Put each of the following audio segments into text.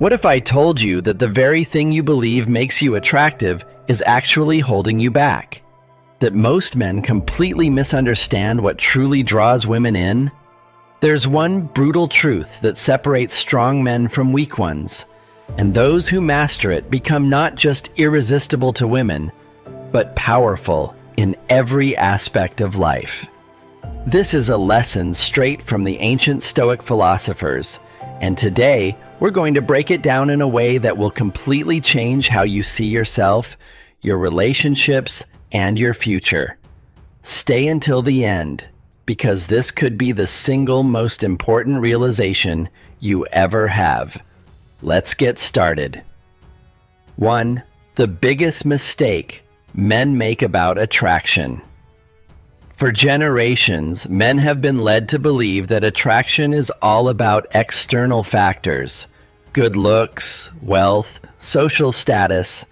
What if I told you that the very thing you believe makes you attractive is actually holding you back? That most men completely misunderstand what truly draws women in? There's one brutal truth that separates strong men from weak ones, and those who master it become not just irresistible to women, but powerful in every aspect of life. This is a lesson straight from the ancient Stoic philosophers, and today we're going to break it down in a way that will completely change how you see yourself, your relationships, and your future. Stay until the end, because this could be the single most important realization you ever have. Let's get started. 1. The biggest mistake men make about attraction. For generations, men have been led to believe that attraction is all about external factors, good looks, wealth, social status,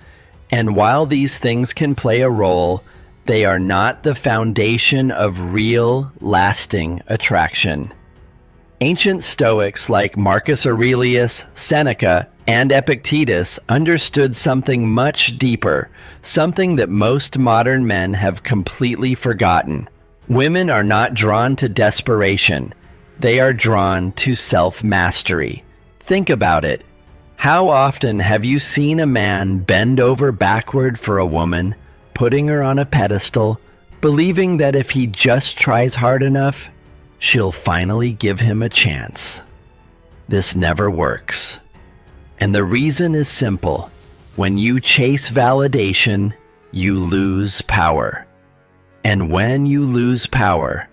and while these things can play a role, they are not the foundation of real, lasting attraction. Ancient Stoics like Marcus Aurelius, Seneca, and Epictetus understood something much deeper, something that most modern men have completely forgotten. Women are not drawn to desperation. They are drawn to self-mastery. Think about it. How often have you seen a man bend over backward for a woman, putting her on a pedestal, believing that if he just tries hard enough, she'll finally give him a chance? This never works. And the reason is simple. When you chase validation, you lose power. And when you lose power,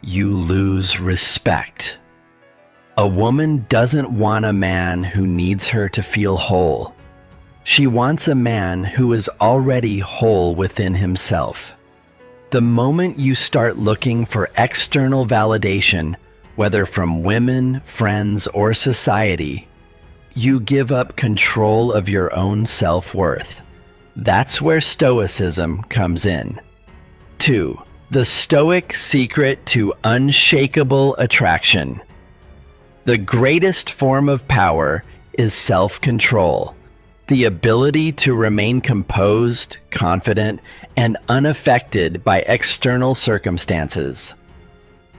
you lose respect. A woman doesn't want a man who needs her to feel whole. She wants a man who is already whole within himself. The moment you start looking for external validation, whether from women, friends, or society, you give up control of your own self-worth. That's where Stoicism comes in. 2. The Stoic secret to unshakable attraction. The greatest form of power is self-control, the ability to remain composed, confident, and unaffected by external circumstances.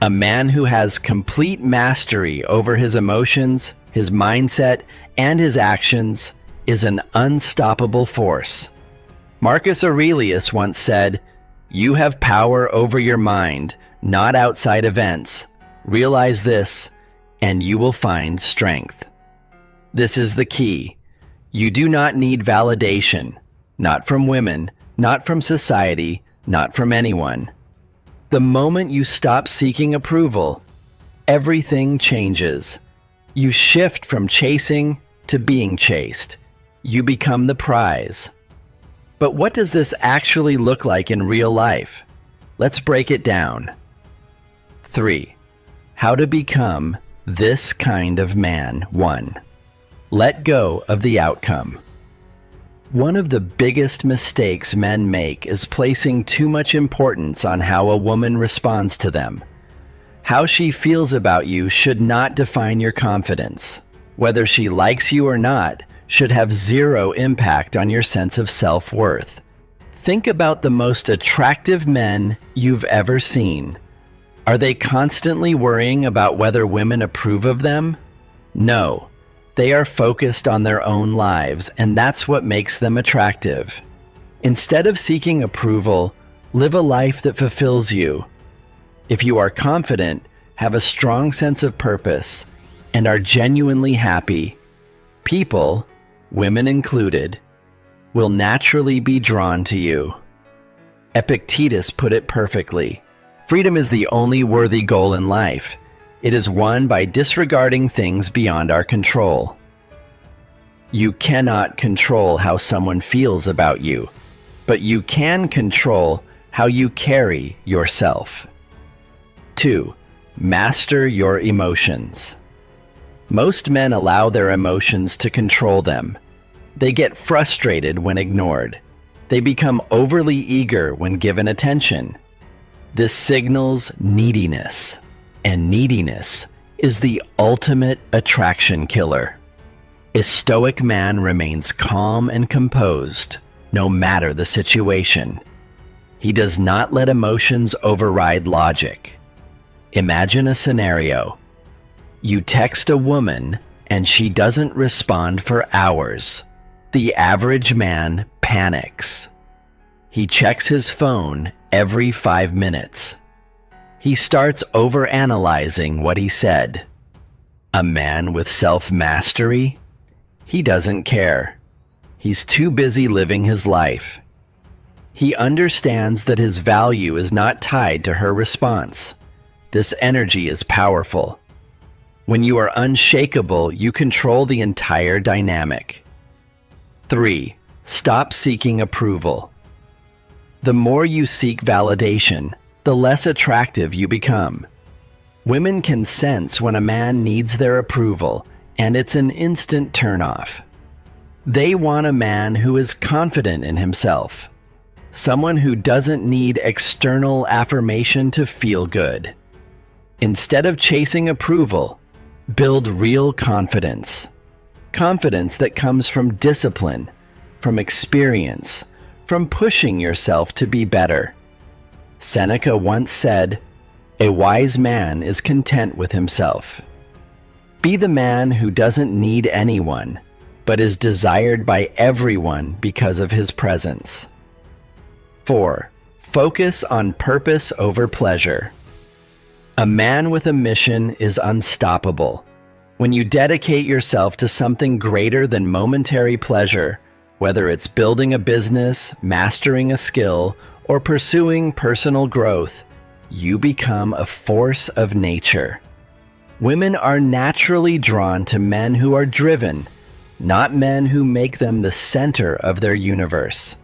A man who has complete mastery over his emotions, his mindset, and his actions is an unstoppable force. Marcus Aurelius once said, "You have power over your mind, not outside events. Realize this, and you will find strength." This is the key. You do not need validation, not from women, not from society, not from anyone. The moment you stop seeking approval, everything changes. You shift from chasing to being chased. You become the prize. But what does this actually look like in real life? Let's break it down. 3. How to become this kind of man. 1. Let go of the outcome. One of the biggest mistakes men make is placing too much importance on how a woman responds to them. How she feels about you should not define your confidence. Whether she likes you or not should have zero impact on your sense of self-worth. Think about the most attractive men you've ever seen. Are they constantly worrying about whether women approve of them? No. They are focused on their own lives, and that's what makes them attractive. Instead of seeking approval, live a life that fulfills you. If you are confident, have a strong sense of purpose, and are genuinely happy, people, women included, will naturally be drawn to you. Epictetus put it perfectly. Freedom is the only worthy goal in life. It is won by disregarding things beyond our control. You cannot control how someone feels about you, but you can control how you carry yourself. 2. Master your emotions. Most men allow their emotions to control them. They get frustrated when ignored. They become overly eager when given attention. This signals neediness, and neediness is the ultimate attraction killer. A Stoic man remains calm and composed, no matter the situation. He does not let emotions override logic. Imagine a scenario. You text a woman and she doesn't respond for hours. The average man panics. He checks his phone every 5 minutes. He starts overanalyzing what he said. A man with self-mastery? He doesn't care. He's too busy living his life. He understands that his value is not tied to her response. This energy is powerful. When you are unshakable, you control the entire dynamic. 3. Stop seeking approval. The more you seek validation, the less attractive you become. Women can sense when a man needs their approval, and it's an instant turnoff. They want a man who is confident in himself, someone who doesn't need external affirmation to feel good. Instead of chasing approval, build real confidence. Confidence that comes from discipline, from experience, from pushing yourself to be better. Seneca once said, "A wise man is content with himself." Be the man who doesn't need anyone, but is desired by everyone because of his presence. 4. Focus on purpose over pleasure. A man with a mission is unstoppable. When you dedicate yourself to something greater than momentary pleasure, whether it's building a business, mastering a skill, or pursuing personal growth, you become a force of nature. Women are naturally drawn to men who are driven, not men who make them the center of their universe.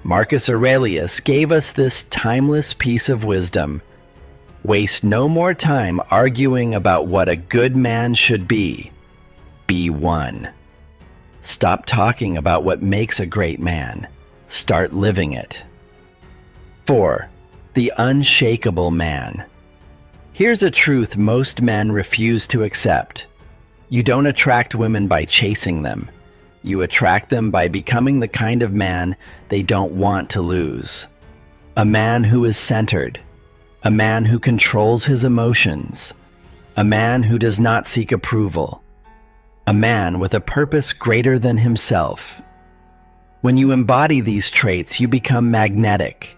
Marcus Aurelius gave us this timeless piece of wisdom. Waste no more time arguing about what a good man should be. Be one. Stop talking about what makes a great man. Start living it. 4. The unshakable man. Here's a truth most men refuse to accept. You don't attract women by chasing them. You attract them by becoming the kind of man they don't want to lose. A man who is centered. A man who controls his emotions. A man who does not seek approval. A man with a purpose greater than himself. When you embody these traits, you become magnetic,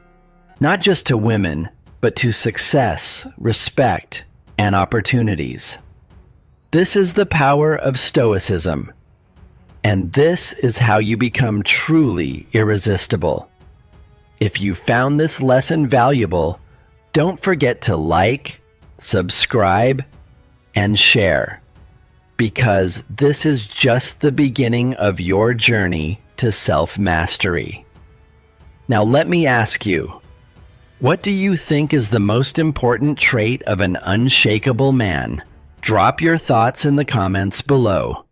not just to women, but to success, respect, and opportunities. This is the power of Stoicism. And this is how you become truly irresistible. If you found this lesson valuable, don't forget to like, subscribe, and share, because this is just the beginning of your journey to self-mastery. Now let me ask you, what do you think is the most important trait of an unshakable man? Drop your thoughts in the comments below.